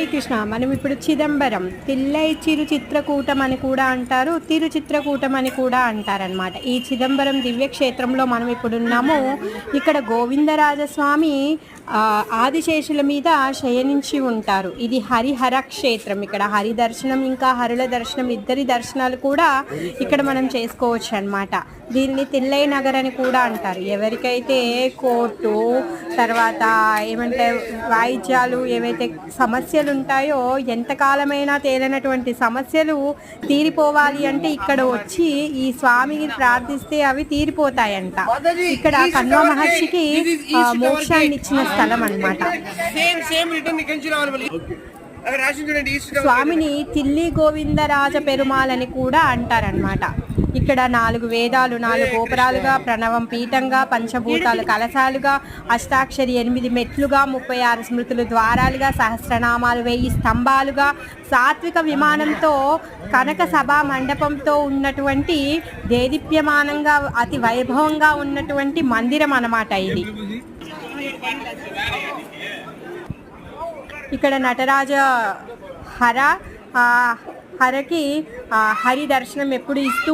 సాయి కృష్ణ. మనం ఇప్పుడు చిదంబరం తిల్లై చిరు చిత్రకూటం అని కూడా అంటారు, తిరు చిత్రకూటం అని కూడా అంటారనమాట. ఈ చిదంబరం దివ్యక్షేత్రంలో మనం ఇప్పుడు ఉన్నాము. ఇక్కడ గోవిందరాజస్వామి ఆదిశేషుల మీద శయనించి ఉంటారు. ఇది హరిహర క్షేత్రం. ఇక్కడ హరి దర్శనం ఇంకా హరుల దర్శనం ఇద్దరి దర్శనాలు కూడా ఇక్కడ మనం చేసుకోవచ్చు అనమాట. దీన్ని తిల్లై నగర్ అని కూడా అంటారు. ఎవరికైతే కోర్టు తర్వాత ఏమంటే వాయిద్యాలు ఏవైతే సమస్యలు ఉంటాయో, ఎంతకాలమైనా తేలినటువంటి సమస్యలు తీరిపోవాలి అంటే ఇక్కడ వచ్చి ఈ స్వామిని ప్రార్థిస్తే అవి తీరిపోతాయంట. ఇక్కడ కన్వ మహర్షికి మోక్షాన్ని ఇచ్చిన స్థలం అన్నమాట. స్వామిని తిల్లి గోవిందరాజ పెరుమాలని కూడా అంటారనమాట. ఇక్కడ 4 వేదాలు 4 గోపురాలుగా, ప్రణవం పీఠంగా, పంచభూతాలు కలశాలుగా, అష్టాక్షరి 8 మెట్లుగా, 36 స్మృతులు ద్వారాలుగా, సహస్రనామాలు 1000 స్తంభాలుగా, సాత్విక విమానంతో కనక సభా మండపంతో ఉన్నటువంటి దేదీప్యమానంగా అతి వైభవంగా ఉన్నటువంటి మందిరం అన్నమాట ఇది. ఇక్కడ నటరాజ హరకి హరి దర్శనం ఎప్పుడు ఇస్తూ